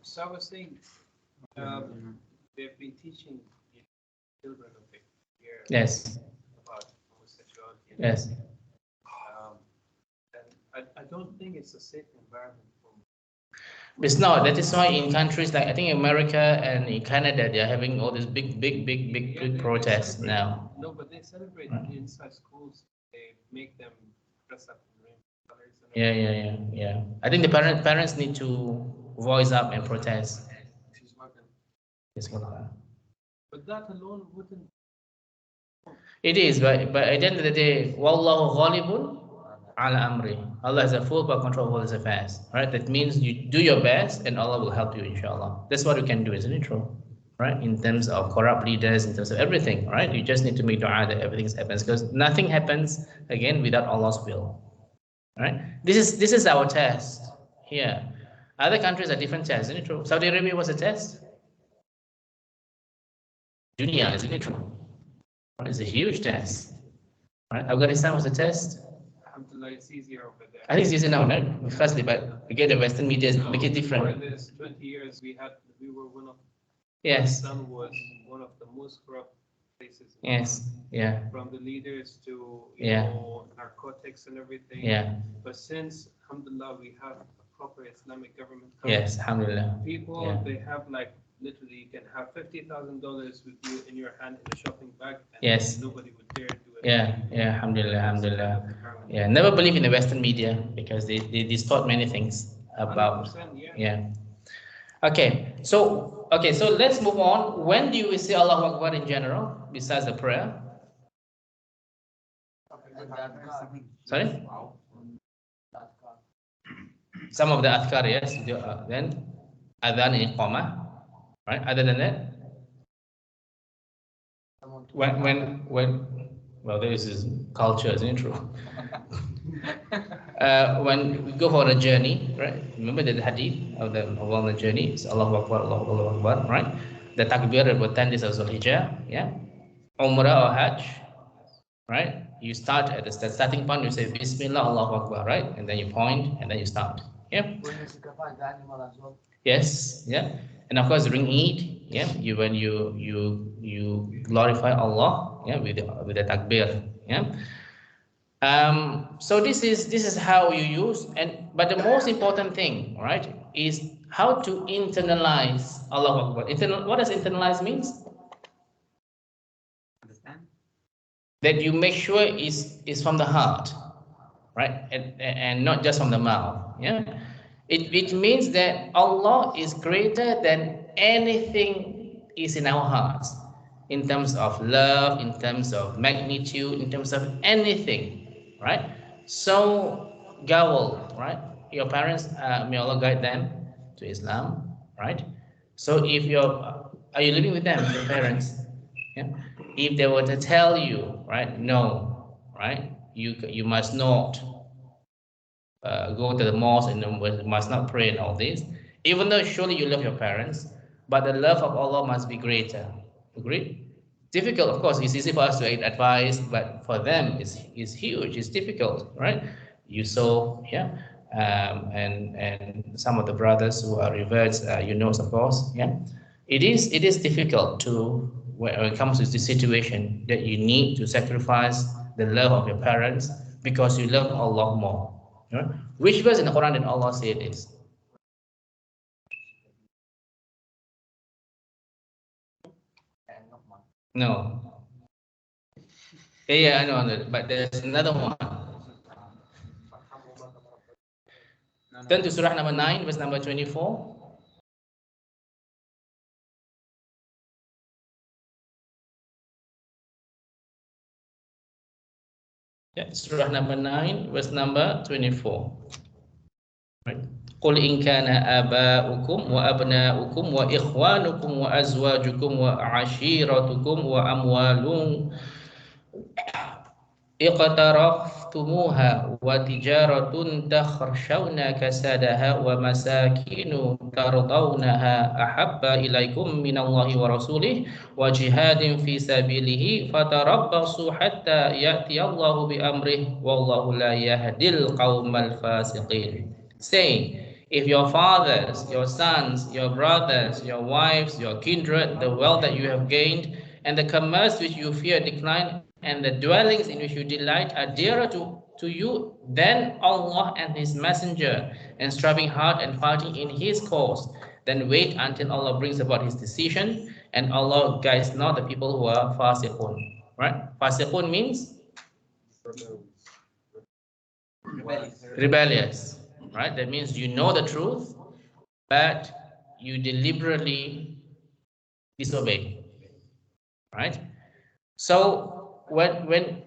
So I was saying, they've been teaching children of it here Yes. about homosexuality. Yes. And I don't think it's a safe environment for me. It's not. That is why in countries like I think America and in Canada, they are having all these big protests now. No, but they celebrate inside schools. They make them dress up in rainbow colors. Yeah. I think the parents need to voice up and protest. Yes, but that alone wouldn't. It is, but at the end of the day, Wallahu ghalibun ala amri. Allah has a full power control of all his affairs. Right? That means you do your best and Allah will help you, inshallah. That's what we can do, isn't it true? Right? In terms of corrupt leaders, in terms of everything, right? You just need to make dua that everything happens, because nothing happens again without Allah's will. Right? This is our test here. Other countries are different tests, isn't it true? Saudi Arabia was a test. Dunya, isn't it true? It's a huge test. Right? Afghanistan was a test. Alhamdulillah, it's easier over there. I think it's easier now, right? Firstly, but again, the Western media make it different. For this 20 years, we were one of. Yes. Pakistan was one of the most corrupt places. Yes. Yeah. From the leaders to narcotics and everything. Yeah. But since, alhamdulillah, we have a proper Islamic government. Yes, alhamdulillah. People, they have literally, you can have $50,000 with you in your hand in a shopping bag, and yes. nobody would dare do it. Yeah, alhamdulillah. Yeah, never believe in the Western media because they distort many things about. Yeah. Okay, so let's move on. When do you say Allahu Akbar in general, besides the prayer? Sorry? Some of the adhkar, yes. Then adhan and iqamah. Right. Other than that, when well, this is culture, isn't it true? When we go for a journey, right? Remember the hadith of the journey. It's Allahu Akbar, Allahu Akbar, right? The takbir about 10 days of Zulhijjah, yeah. Umrah or Hajj, right? You start at the starting point. You say Bismillah, Allahu Akbar, right? And then you point, and then you start. Yeah. Yes. Yeah. And of course, during Eid, yeah, when you glorify Allah, yeah, with the takbir, yeah. So this is how you use, but the most important thing, right, is how to internalize Allahu Akbar. What does internalize means? Understand? That you make sure is from the heart, right, and not just from the mouth. Yeah. It means that Allah is greater than anything is in our hearts, in terms of love, in terms of magnitude, in terms of anything, right? So, Gawal, right? Your parents, may Allah guide them to Islam, right? So, are you living with them, your parents? Yeah? If they were to tell you, right, no, right, you must not go to the mosque and must not pray and all this, even though surely you love your parents, but the love of Allah must be greater. Agree? Difficult, of course. It's easy for us to advise, but for them, it's huge. It's difficult, right? You saw, yeah, and some of the brothers who are reverts, of course, yeah. It is difficult to when it comes to this situation that you need to sacrifice the love of your parents because you love Allah more. Right? Which verse in the Quran did Allah say this? No. Yeah, I know, but there's another one. Turn to Surah number 9, verse number 24. Yeah, Surah number 9, verse number 24. Right. قل إن كان آباؤكم وأبناؤكم وإخوانكم وأزواجكم وعشيرتكم وأموال اقترفتموها وتجارة تخشون كسادها ومساكن ترضونها أحب إليكم من الله ورسوله وجهاد في سبيله فتربصوا حتى يأتي الله بأمره والله لا يهدي القوم الفاسقين. Saying, If your fathers, your sons, your brothers, your wives, your kindred, the wealth that you have gained, and the commerce which you fear decline, and the dwellings in which you delight are dearer to you than Allah and His Messenger, and striving hard and fighting in His cause, then wait until Allah brings about His decision, and Allah guides not the people who are fasiqun. Right? Fasiqun means rebellious. Right? That means you know the truth, but you deliberately disobey. Right? So when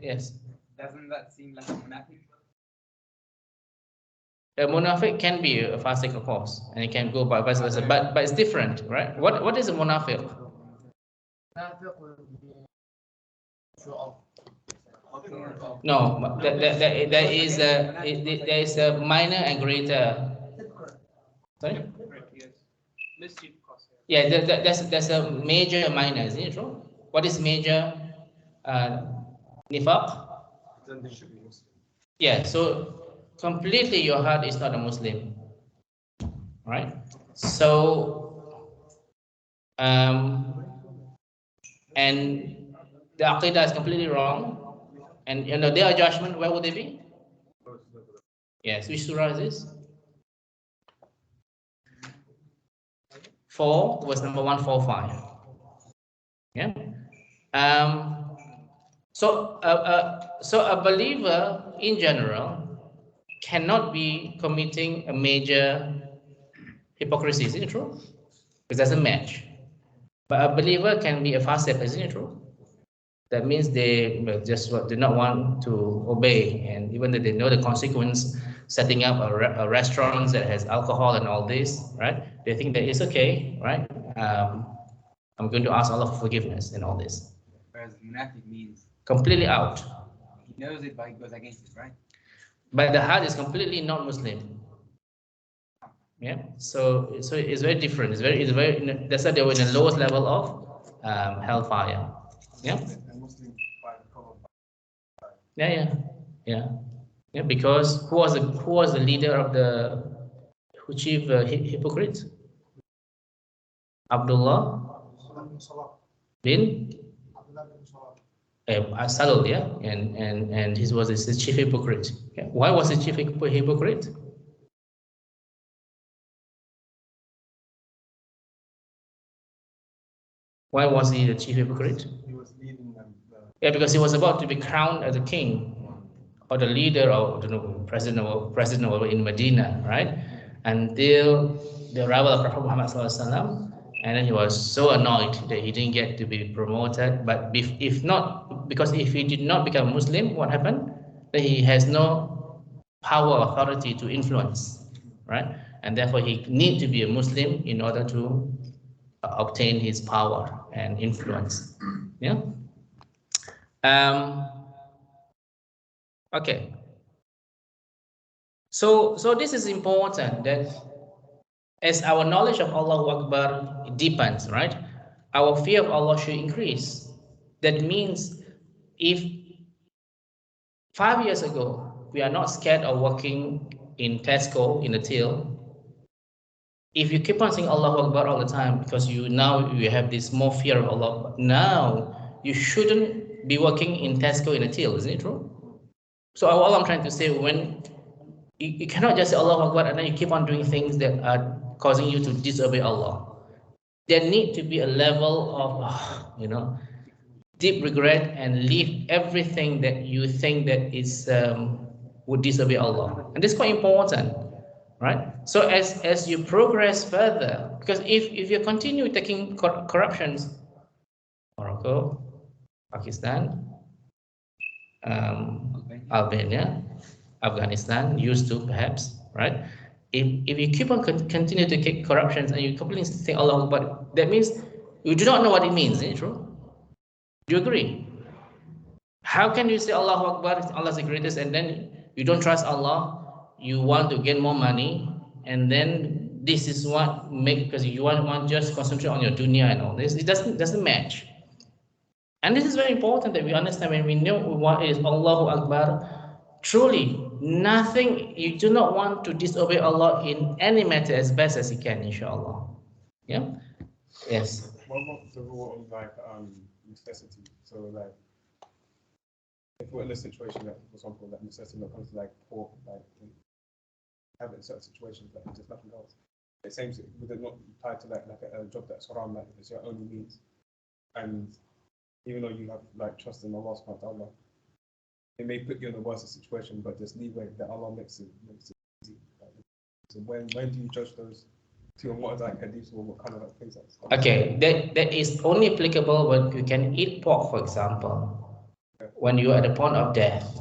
yes, Doesn't that seem like a munafiq? a munafiq can be a fasik, of course, and it can go by vice versa, but it's different, right? What is a munafiq? No, there is a minor and greater. Sorry? Yes. Mischief cause. Yeah, there's a major and minor, isn't it true? What is major? Nifaq? Then they should be Muslim. Yeah, so completely your heart is not a Muslim, right? So, and the aqidah is completely wrong, and you know their judgment, where would they be? Yes, which surah is this? 4, verse number 145. Yeah. So a believer in general cannot be committing a major hypocrisy, isn't it true? Because it doesn't match. But a believer can be a fasiq, isn't it true? That means they just do not want to obey, and even though they know the consequence, setting up a restaurant that has alcohol and all this, right? They think that it's okay, right? I'm going to ask Allah for forgiveness and all this. Whereas munafiq means Completely out. he knows it, but he goes against it, right? But the heart is completely not Muslim. Yeah. So it's very different. It's very. That's why they were in the lowest level of hellfire. Yeah. Yeah. Because who was the leader of the chief hypocrite? Abdullah bin Salul, yeah, and he was the chief hypocrite. Yeah. Why was he chief hypocrite? Why was he the chief hypocrite? He was leading them. Yeah, because he was about to be crowned as a king or the leader or president in Medina, right? Until the arrival of Prophet Muhammad SAW, and then he was so annoyed that he didn't get to be promoted. But if he did not become Muslim, what happened? Then he has no power, authority to influence, right? And therefore he need to be a Muslim in order to obtain his power and influence. Yeah. Okay. So this is important, that as our knowledge of Allahu Akbar deepens, right? Our fear of Allah should increase. That means if 5 years ago we are not scared of working in Tesco in the till, if you keep on saying Allahu Akbar all the time because you have this more fear of Allah, now you shouldn't be working in Tesco in a till, isn't it true? So all I'm trying to say, when you cannot just say Allahu Akbar and then you keep on doing things that are causing you to disobey Allah. There need to be a level of deep regret and leave everything that you think that is would disobey Allah, and this is quite important. Right. So as you progress further, because if you continue taking corruptions, Morocco, Pakistan, Albania, Afghanistan used to perhaps, right? If you keep on continue to take corruptions and you completely say Allah Akbar, that means you do not know what it means. Isn't it true? Do you agree? How can you say Allahu Akbar, Allah is the greatest, and then you don't trust Allah? You want to get more money, and then this is what because you want just concentrate on your dunya and all this. It doesn't match. And this is very important that we understand when we know what is Allahu Akbar. Truly, nothing, you do not want to disobey Allah in any matter as best as you can, inshallah. Yeah? Yes. What about the rule of like necessity? So like if we're in a situation that, for example, that necessity when it comes to like poor, like having certain situations that there's nothing else. It seems with it not tied to like a job that's haram, like it's your only means. And even though you have like trust in Allah subhanahu wa ta'ala, it may put you in a worse situation, but there's leeway that Allah makes it easy. So when do you judge those two, and what are like hadiths or what kind of like things like Okay, that is only applicable when you can eat pork, for example, when you are at the point of death,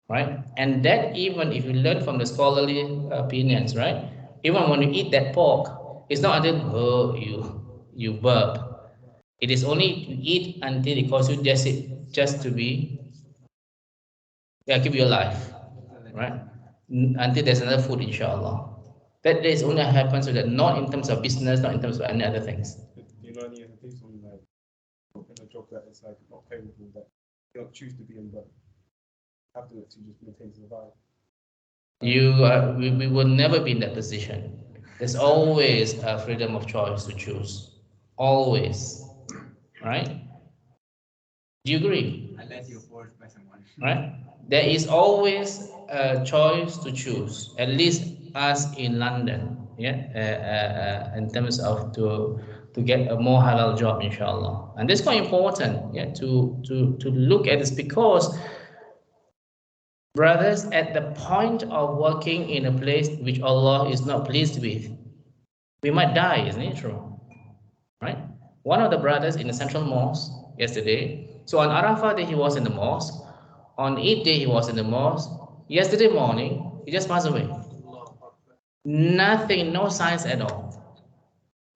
right? And that even if you learn from the scholarly opinions, right? Even when you eat that pork, it's not until you burp. It is only to eat until it causes you just to be, keep you alive, right? Until there's another food, inshallah. That is only happens so that not in terms of business, not in terms of any other things. Do you know any hadiths on like in a job that is like not favorable, that you don't choose to be in, but have to just maintain survive? We will never be in that position. There's always a freedom of choice to choose. Always. Right? Do you agree? Unless you're forced by someone. Right? There is always a choice to choose. At least us in London, in terms of to get a more halal job, inshallah. And this is quite important, to look at this, because brothers, at the point of working in a place which Allah is not pleased with, we might die, isn't it true? Right? One of the brothers in the central mosque yesterday, so on Arafah day he was in the mosque, on Eid day he was in the mosque, yesterday morning he just passed away. Nothing, no signs at all.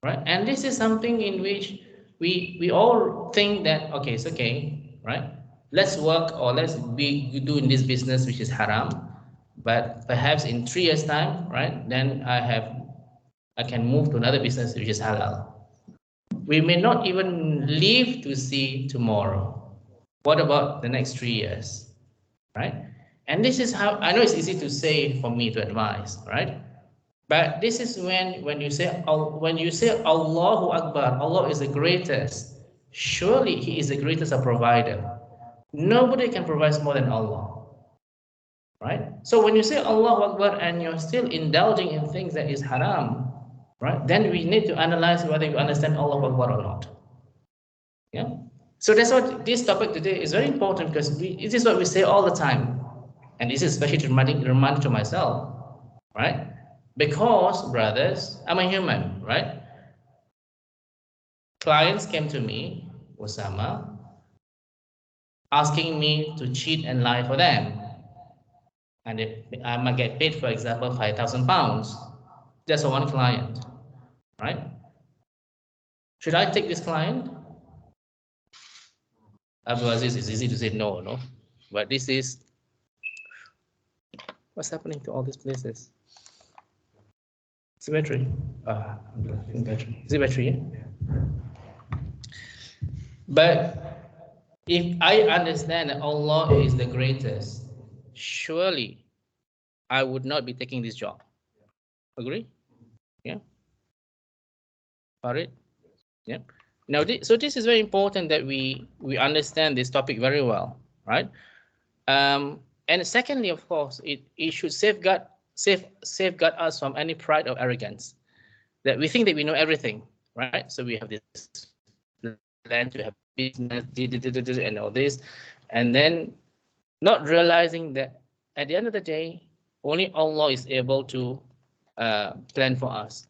Right? And this is something in which we all think that, okay, it's okay, right? Let's work, or let's be doing this business which is haram, but perhaps in 3 years time, right, then I can move to another business which is halal. We may not even live to see tomorrow. What about the next 3 years, right? And this is how, I know it's easy to say for me to advise, right? But this is when you say Allahu Akbar, Allah is the greatest. Surely He is the greatest of provider. Nobody can provide more than Allah, right? So when you say Allahu Akbar and you're still indulging in things that is haram, right? Then we need to analyze whether you understand Allahu Akbar or not. Yeah. So that's what this topic today is very important, because it is what we say all the time, and this is especially to remind to myself, right? Because brothers, I'm a human, right? Clients came to me, Osama, asking me to cheat and lie for them, and I might get paid, for example, £5,000 just for one client, right? Should I take this client? Abdul Aziz, it's easy to say no, but this is what's happening to all these places. Symmetry. Symmetry, yeah? But if I understand that Allah is the greatest, surely I would not be taking this job. Agree? Yeah. Farid? Yeah. Now, so this is very important that we understand this topic very well, right? And secondly, of course, it should safeguard us from any pride or arrogance, that we think that we know everything, right? So we have this plan to have business and all this, and then not realizing that at the end of the day, only Allah is able to plan for us.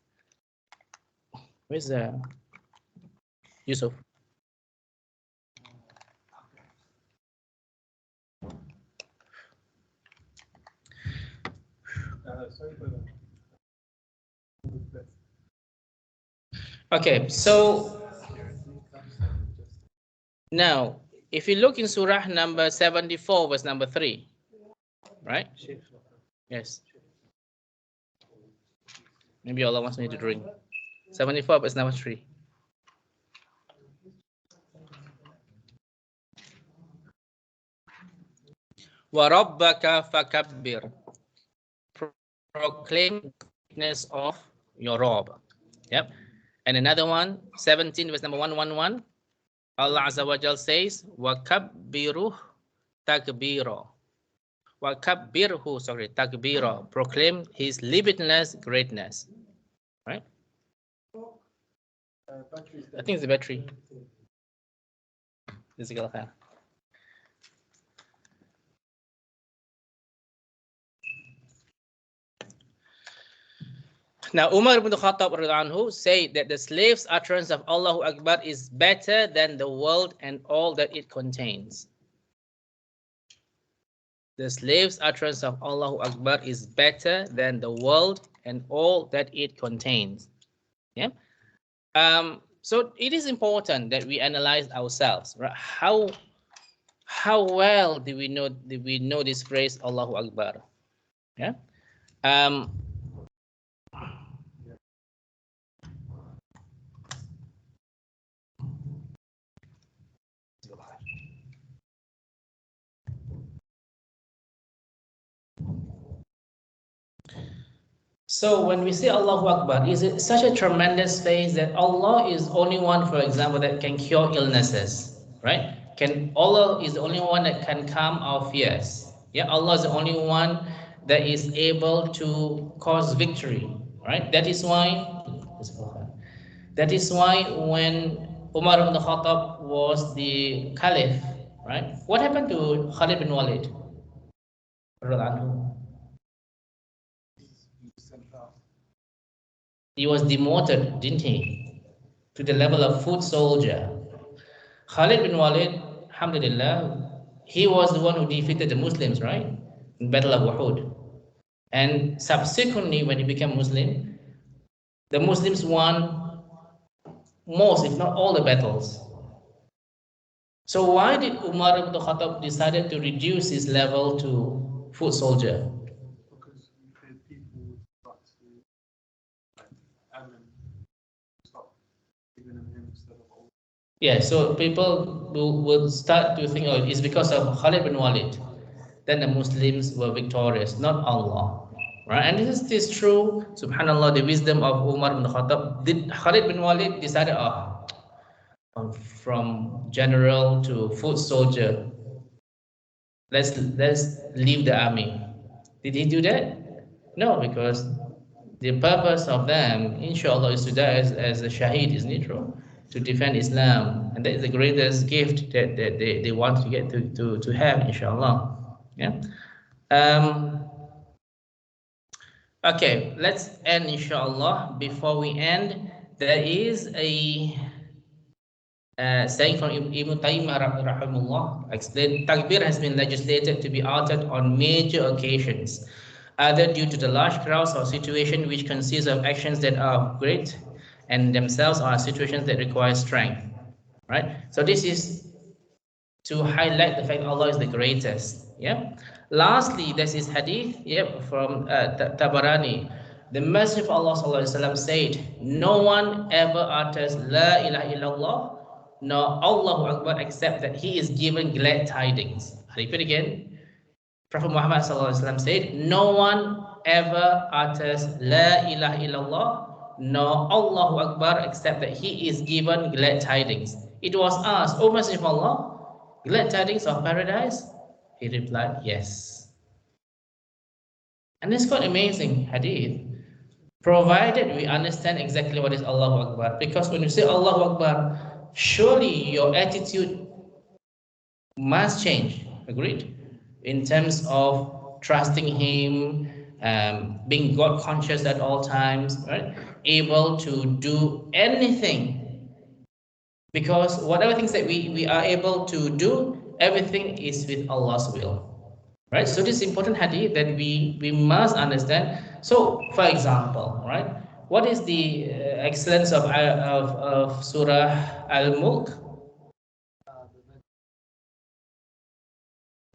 Where's Yusuf? Okay, so now if you look in Surah number 74, verse number 3, right? Yes. Maybe Allah wants me to drink. 74, verse number 3. وَرَبَّكَ فَكَبِّرْ. Proclaim greatness of your Rabb. Yep. And another one, 17, verse number 111. Allah Azza wa Jal says, وَكَبِّرُهُ تَكْبِيرًا. وَكَبِّرْهُ, sorry, تَكْبِيرًا. Proclaim his limitless greatness. Right? I think it's the battery. Now, Umar ibn Khattab anhu said that the slave's utterance of Allahu Akbar is better than the world and all that it contains. The slave's utterance of Allahu Akbar is better than the world and all that it contains. Yeah. So it is important that we analyze ourselves. Right? How well do we know this phrase Allahu Akbar? Yeah. So when we say Allahu Akbar, is it such a tremendous phrase that Allah is only one, for example, that can cure illnesses, right? Allah is the only one that can calm our fears. Yeah, Allah is the only one that is able to cause victory, right? That is why when Umar ibn Khattab was the caliph, right? What happened to Khalid bin Walid? He was demoted, didn't he? To the level of foot soldier. Khalid bin Walid, alhamdulillah, he was the one who defeated the Muslims, right? In Battle of Uhud. And subsequently, when he became Muslim, the Muslims won most, if not all, the battles. So why did Umar ibn Khattab decided to reduce his level to foot soldier? Because people would start to stop giving him instead of all. Yeah, so people will start to think, oh, it's because of Khalid bin Walid. Then the Muslims were victorious, not Allah. Right? And this is true, subhanAllah, the wisdom of Umar ibn Khattab. Did Khalid bin Walid decided, from general to foot soldier, let's leave the army. Did he do that? No, because the purpose of them, inshallah, is to die as a shaheed, isn't it true? To defend Islam. And that is the greatest gift that they want to get to have, inshallah. Yeah. Okay, let's end, inshallah. Before we end, there is a saying from Ibn Taymiyyah rahimahullah, explained, Takbir has been legislated to be uttered on major occasions, either due to the large crowds or situation which consists of actions that are great and themselves are situations that require strength. Right? So this is to highlight the fact Allah is the greatest. Yeah. Lastly, there's this hadith, from Tabarani. The Messenger of Allah sallallahu alaihi wasallam said, "No one ever utters La ilaha illallah nor Allahu Akbar except that he is given glad tidings." I repeat again. Prophet Muhammad sallallahu alaihi wasallam said, "No one ever utters La ilaha illallah nor Allahu Akbar except that he is given glad tidings." It was asked, "O Messenger of Allah, glad tidings of paradise?" He replied, "Yes." And it's quite amazing hadith, provided we understand exactly what is Allahu Akbar. Because when you say Allahu Akbar, surely your attitude must change, agreed? In terms of trusting Him, being God conscious at all times, right? Able to do anything. Because whatever things that we are able to do, everything is with Allah's will. Right? So this is important hadith that we must understand. So, for example, right? What is the excellence of Surah Al-Mulk?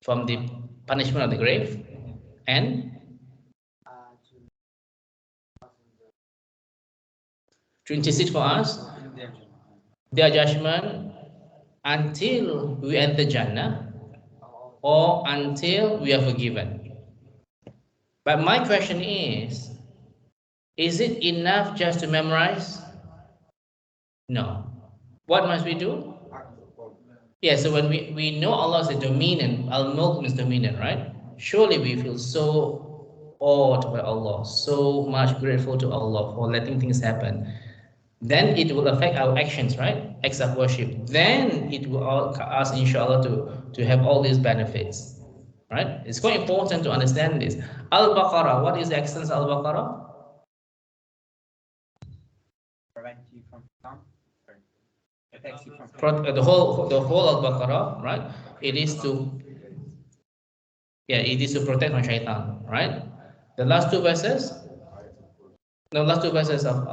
From the punishment of the grave and 26 for us, their judgment until we enter Jannah. or until we are forgiven. But my question is it enough just to memorize? No. What must we do? Yeah, so when we know Allah is a dominant, Al-Mulk means dominant, right? Surely we feel so awed by Allah, so much grateful to Allah for letting things happen. Then it will affect our actions, right? Acts of worship. Then it will ask, inshallah, to have all these benefits, right? It's quite important to understand this. Al-Baqarah, what is the essence of Al-Baqarah? Prevent you from harm. Protects you from The whole Al-Baqarah, right? It is to protect from shaitan, right? The last two verses, the last two verses of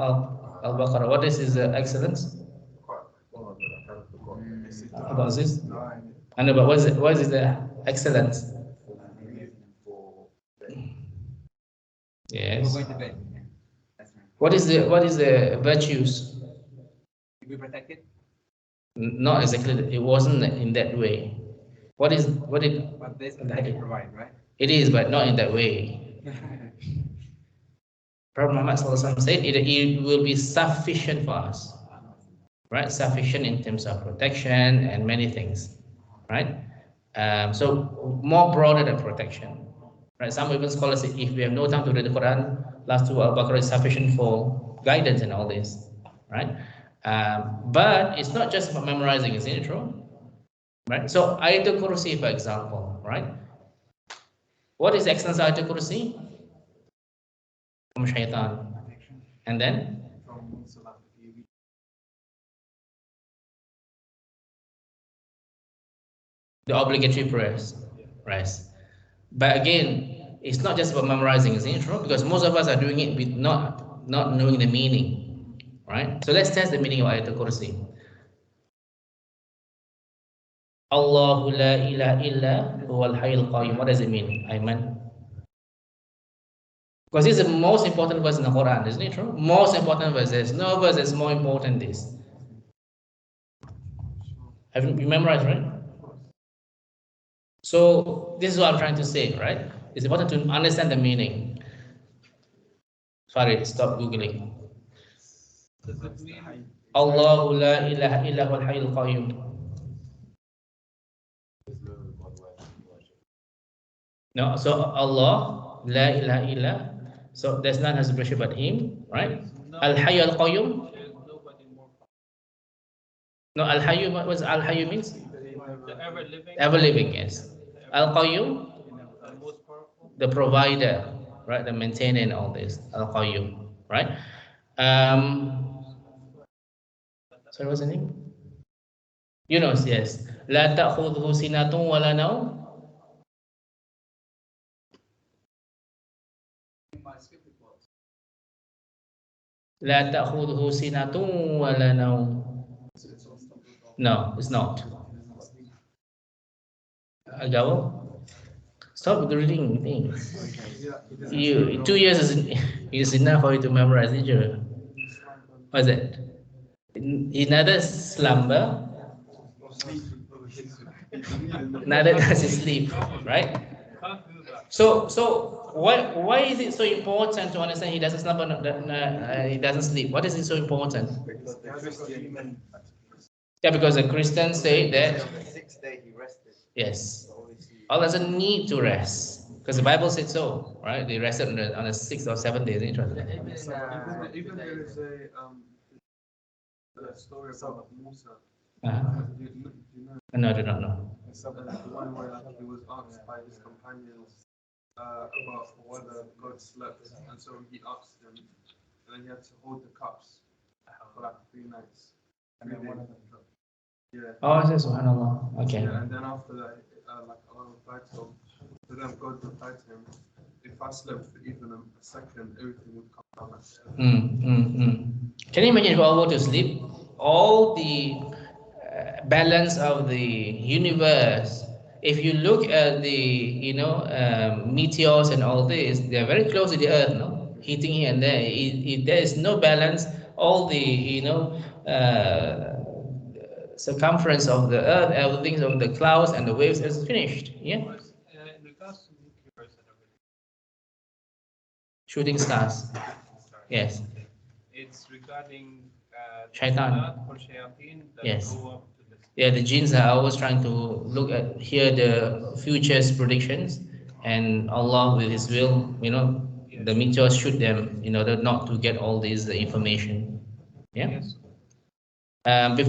Al-Baqarah, what is his excellence? About this? I know, but what is the excellence? Yes. We're going to bed. That's right. What is the virtues? To be protected. Not exactly. It wasn't in that way. What did? But this can provide, right? It is, but not in that way. Prophet Muhammad said it will be sufficient for us, right? Sufficient in terms of protection and many things, right? So more broader than protection, right? Some even scholars say if we have no time to read the Quran, last two Al-Baqarah is sufficient for guidance and all this, right? But it's not just about memorizing, isn't it true? Right? So Ayatul Kursi, for example, right? What is the essence of Ayatul Kursi? From shaitan. And then? The obligatory prayers. Right. But again, it's not just about memorizing, isn't it true? Because most of us are doing it with not knowing the meaning. Right? So let's test the meaning of Ayatul Kursi. Allahu la ilaha illa huwal hayyul qayyum. What does it mean, Ayman? Because this is the most important verse in the Quran, isn't it true? Most important verse. There's no verse that's more important than this. Have you memorized, right? So this is what I'm trying to say, right? It's important to understand the meaning. Sorry, stop Googling. Allahu la ilaha illa huwal hayyul qayyum. No, so Allah, la ilaha illa. So there's none has to worship but Him, right? Al-Hayy al-Qayyum. No, Al-Hayy, what was Al-Hayy means? The ever living. Ever living, yes. Al-Qayyum, the provider, right? The maintainer and all this. Al-Qayyum, right? Sorry, what's the name? Yunus, yes. La ta'khudhuhu sinatun wa la nawm. La ta'khudhuhu sinatun wa la nawm. No, it's not. Agawal? Stop reading things. 2 years is enough for you to memorize, isn't it? What is it? He neither slumber, neither does he sleep, right? So why is it so important to understand he doesn't slumber, he doesn't sleep? What is it so important? Yeah, because the Christians say that. On the sixth day he rested. Yes. Allah doesn't need to rest because the Bible said so, right? They rested on the 6th or 7th day. Isn't it? Even there is a story about Musa. Uh-huh. Do you know? No, I do not know. The one where he was asked by his companions about whether God slept, and so he asked them, and then he had to hold the cups for like 3 nights. And then one of them dropped. Yeah. Oh, it says subhanallah. Okay. Yeah, and then after that, like Allah replied to them, God replied to him, if I slept for even a second, everything would come down. Can you imagine if Allah were to sleep? All the balance of the universe. If you look at the meteors and all this, they are very close to the Earth, no? Heating here and there. If there is no balance, all the circumference of the earth, everything of the clouds and the waves is finished. Yeah. In regards to meteors and everything, Shooting stars. sorry, Yes. it's regarding Shaitan. or shayateen that Yes. go up to the Yeah, the jinns are always trying to look at, hear the future's predictions, and Allah, with His will, the meteors shoot them in order not to get all this information. Yeah. Yes.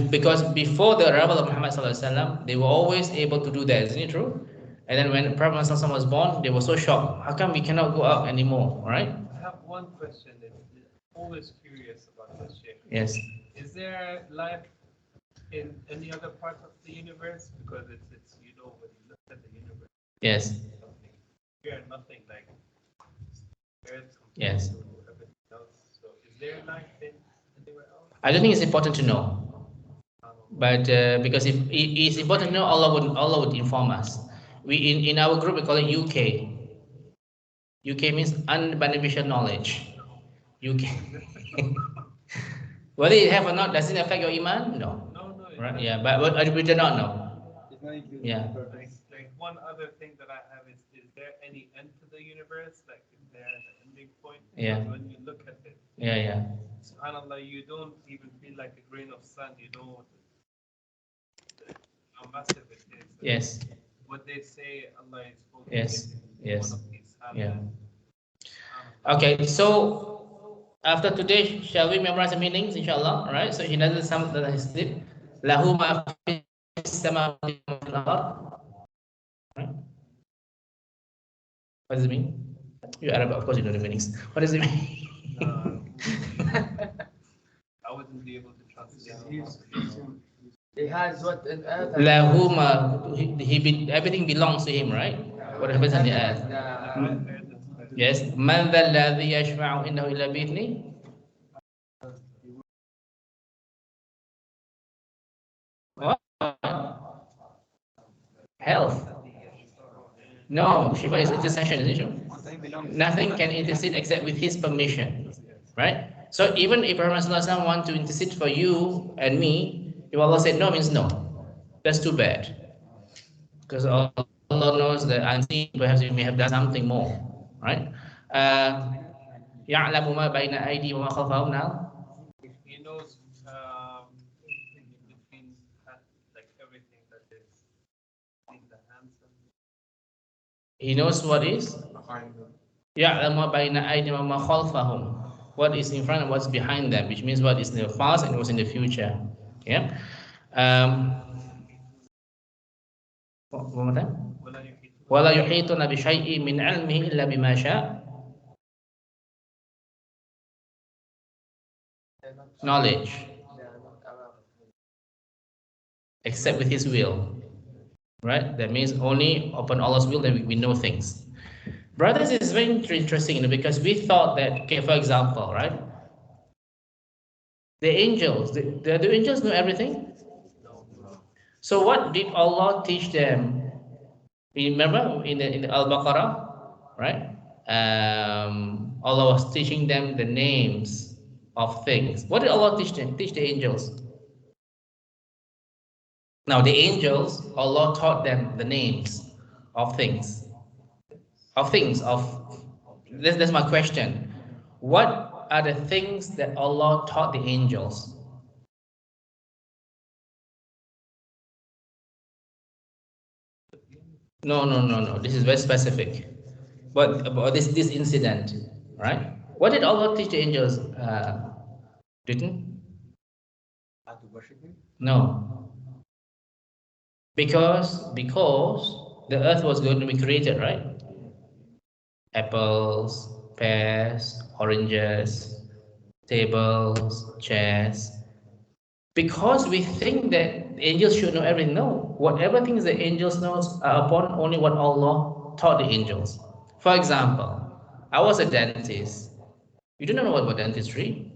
Because before the arrival of Muhammad Sallallahu Alaihi Wasallam, they were always able to do that, isn't it true? And then when Prophet Muhammad Sallallahu Alaihi Wasallam was born, they were so shocked. How come we cannot go out anymore? All right? I have one question that I'm always curious about this shit. Yes. Is there life in any other part of the universe? Because it's when you look at the universe, Yes. something here, nothing like Earth compared Yes. to everything else. So is there life anywhere else? I don't think it's important to know, but because if it's important to know, Allah would inform us. We in our group we call it UK. UK means unbeneficial knowledge. UK. Whether you have or not, does it affect your iman? No. No. Right? Yeah, but we do not know. Yeah. Like one other thing that I have is there any end to the universe? Like is there an ending point? Yeah. Because when you look at it, Yeah. subhanAllah, you don't even feel like a grain of sand. You know how massive it is. Yes. What they say, Allah is holding Yes. in Yes. one of these hands. Yeah. Okay, so after today, shall we memorize the meanings, inshallah? All right, so he does some that is deep. Lahu ma fi samawati wa fil ard. Right? What does it mean? You Arab, of course, you know the meanings. What does it mean? I wouldn't be able to translate. He has what in earth. Lahu ma, everything belongs to him, right? What happens on the earth? Yes. Man dha alladhi yashfa'u indahu illa bi'idhnihi? What? Health. No, Shiva is intercession, isn't it? Nothing can intercede except with his permission. Right? So even if Prophet ﷺ want to intercede for you and me, if Allah said no means no. That's too bad. Because Allah knows the unseen, perhaps you may have done something more. Right? يَعْلَمُ مَا بَيْنَ أَيْدِي وَمَا خَلْفَهُم now. He knows between like everything that is in the hands of He knows what is behind them. يَعْلَمُ مَا بَيْنَ أَيْدِي وَمَا خَلْفَهُم. What is in front and what's behind them, which means what is in the past and what's in the future. Yeah. One more time. وَلَا يُحِيطُونَ بِشَيْءٍ مِنْ عِلْمِهِ إِلَّا بِمَا شَاءَ. Knowledge, except with His will. Right? That means only upon Allah's will that we know things. Brothers, it's very interesting, because we thought that, okay, for example, right? The angels, do angels know everything? So what did Allah teach them? You remember in the Al-Baqarah, right? Allah was teaching them the names of things. What did Allah teach them? Teach the angels. Now the angels, Allah taught them the names of things. That's my question. What are the things that Allah taught the angels? No. This is very specific. But about this incident, right? What did Allah teach the angels? Didn't? How to worship him? No. Because the earth was going to be created, right? Apples, pears, oranges, tables, chairs. Because we think that the angels should know everything. No, whatever things the angels know are upon only what Allah taught the angels. For example, I was a dentist. You don't know about dentistry,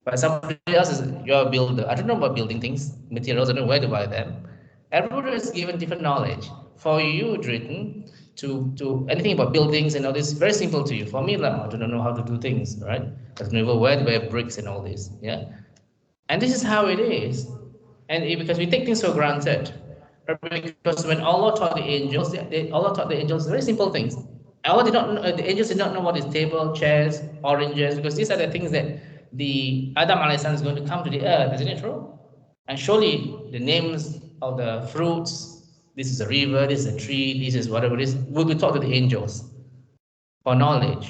but somebody else is you're a builder. I don't know about building things, materials. I don't know where to buy them. Everybody is given different knowledge. For you, Dritten, to anything about buildings and all this, very simple to you. For me, like, I don't know how to do things, right? I don't know where to buy bricks and all this. Yeah. And this is how it is. And because we take things for granted. Because when Allah taught the angels, Allah taught the angels very simple things. Allah did not know, the angels did not know what is table, chairs, oranges, because these are the things that the Adam alayhi salam is going to come to the earth, isn't it true? And surely the names of the fruits, this is a river, this is a tree, this is whatever it is, will be taught to the angels for knowledge.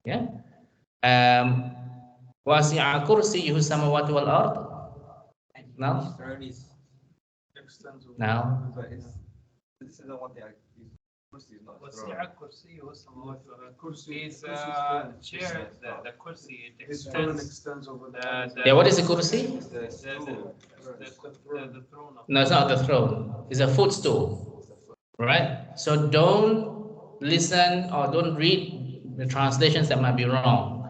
Yeah. وَاسِعَ كُرْسِيُّهُ السَّمَاوَاتِ وَالْأَرْضِ. Now? Extends over. Now? But this is the one thing kursi is not وسيع كرسيه السماوات والأرض. Kursi Is throne. chair, the kursi, it His throne extends extends over the the- heavens. the- Yeah, what is the kursi? the the throne of No, it's not the throne. It's a footstool. Right? So don't listen or don't read the translations that might be wrong.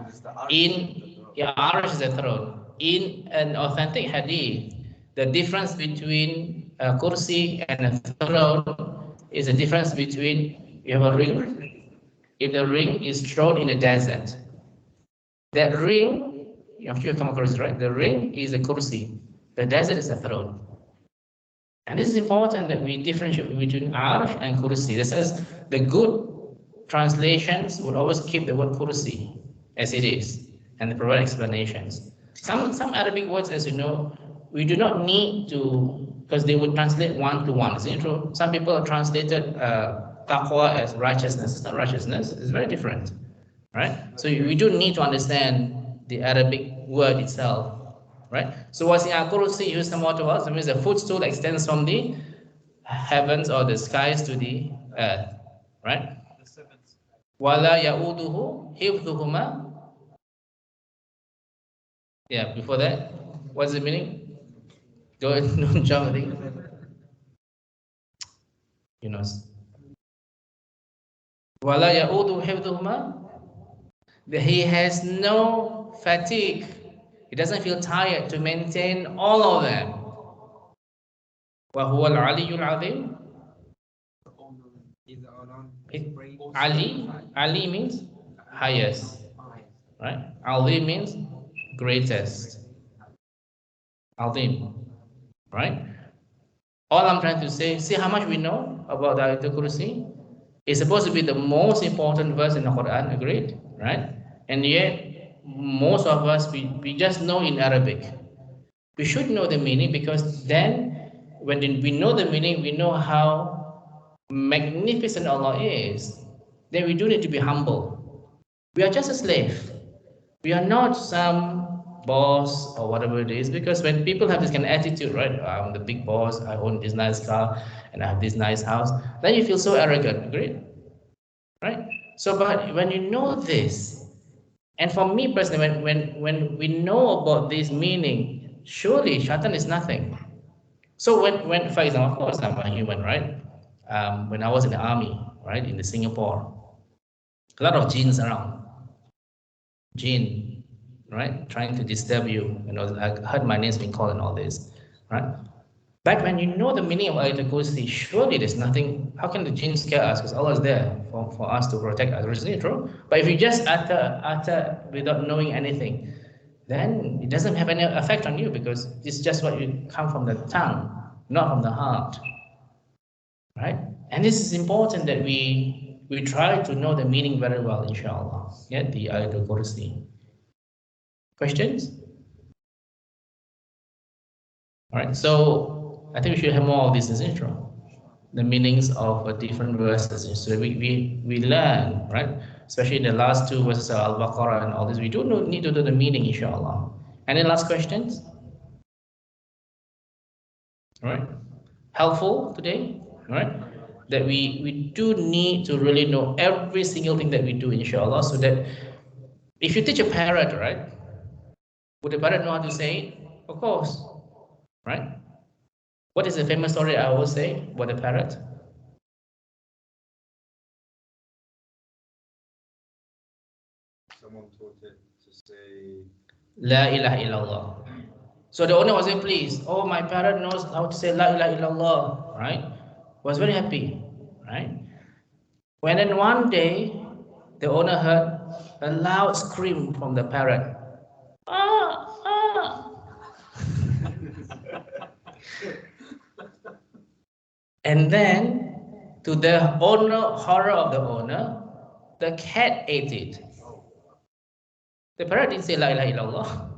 Arsh is a throne. In an authentic hadith, the difference between a kursi and a throne is the difference between you have a ring. If the ring is thrown in a desert, that ring, I'm sure you come across it, right? The ring is a kursi. The desert is a throne. And this is important that we differentiate between arsh and kursi. This is the good translations would always keep the word kursi as it is and they provide explanations. Some Arabic words, as you know, we do not need to, because they would translate one to one. Is it true? Some people have translated taqwa as righteousness. It's not righteousness, it's very different. Right? So we do need to understand the Arabic word itself. Right? So what's in kursi used somewhat to us? That means the footstool extends from the heavens or the skies to the earth. Right? the seventh. Wala ya'uduhu hifdhuhuma. Yeah, before that, what's the meaning? Go ahead, don't jump, I think. You know. Wala ya'uduhu hifdhuhuma. That he has no fatigue. He doesn't feel tired to maintain all of them. Wa huwa al-aliyyul azim. Ali means highest, right? Azim means greatest. Azim, right? All I'm trying to say, see how much we know about the Ayatul Kursi? It's supposed to be the most important verse in the Quran, agreed? Right? And yet, most of us, we just know in Arabic. We should know the meaning because then, when we know the meaning, we know how magnificent Allah is. Then we do need to be humble. We are just a slave. We are not some boss or whatever it is, because when people have this kind of attitude, right? I'm the big boss, I own this nice car, and I have this nice house, then you feel so arrogant, agreed? Right? So, but when you know this, and for me personally, when we know about this meaning, surely shaitan is nothing. So when for example, of course I'm a human, right? When I was in the army, right, in the Singapore, a lot of jinns around. Jinn, right, trying to disturb you. You know, I heard my name's being called and all this, right? But when you know the meaning of Ayatul Kursi, surely there's nothing. How can the jinn scare us? Because Allah is there for us to protect us. Isn't it true? But if you just utter without knowing anything, then it doesn't have any effect on you because it's just what you come from the tongue, not from the heart, right? And this is important that we try to know the meaning very well, inshallah. Yeah, the Ayatul Kursi. Questions? All right, so I think we should have more of this, isn't it true? The meanings of different verses. So we learn, right? Especially in the last two verses of Al-Baqarah and all this. We do need to know the meaning, inshallah. Any last questions? All right. Helpful today? All right. That we do need to really know every single thing that we do, inshallah, so that if you teach a parrot, right, would the parrot know how to say it? Of course, right? What is the famous story I always say about the parrot? Someone taught it to say La ilaha illallah. So the owner was very pleased. Oh, my parrot knows how to say La ilaha illallah, right? Was very happy, right? When then one day, the owner heard a loud scream from the parrot. Ah, ah. And then, to the horror of the owner, the cat ate it. The parrot didn't say La ilaha illallah.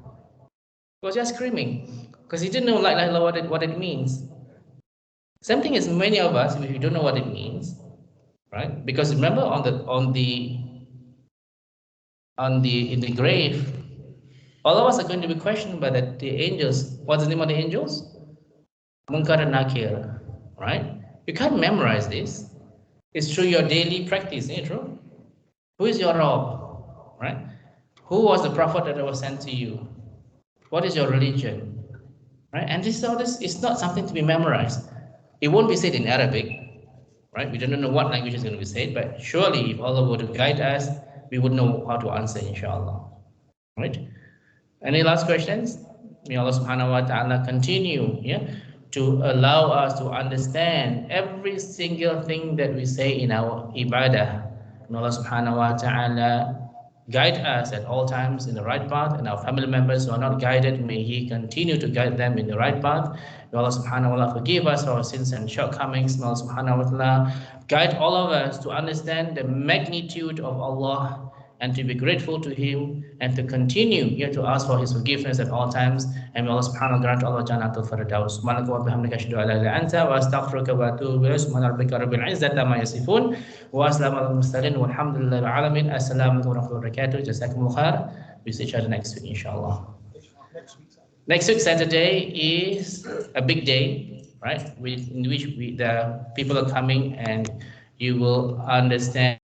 He was just screaming because he didn't know La ilaha illallah what it means. Same thing as many of us, if you don't know what it means, right? Because remember, in the grave, all of us are going to be questioned by the angels. What's the name of the angels? Munkar and Nakir, right? You can't memorize this. It's through your daily practice, isn't it true? Who is your Rabb, right? Who was the prophet that was sent to you? What is your religion, right? And all this is not something to be memorized. It won't be said in Arabic, right? We don't know what language is going to be said, but surely if Allah were to guide us, we would know how to answer, inshallah, right? Any last questions? May Allah subhanahu wa ta'ala continue, to allow us to understand every single thing that we say in our ibadah. May Allah subhanahu wa ta'ala guide us at all times in the right path, and our family members who are not guided, may He continue to guide them in the right path. May Allah subhanahu wa ta'ala forgive us for our sins and shortcomings. May Allah subhanahu wa ta'ala guide all of us to understand the magnitude of Allah and to be grateful to Him and to continue to ask for His forgiveness at all times. And may Allah subhanahu wa ta'ala grant Allah Jannatul Firdaus. Subhanaka wa bihamdika asyhadu an la ilaha illa anta wa astaghfiruka wa atubu ilaik. Subhana rabbika rabbil izzati amma yasifun wa assalamu alal mursalin walhamdulillahi rabbil alamin. Assalamu alaikum warahmatullahi wabarakatuh. Jazakumullah khair. We see each other next week, inshallah. Next week, Saturday, is a big day, right? In which the people are coming, and you will understand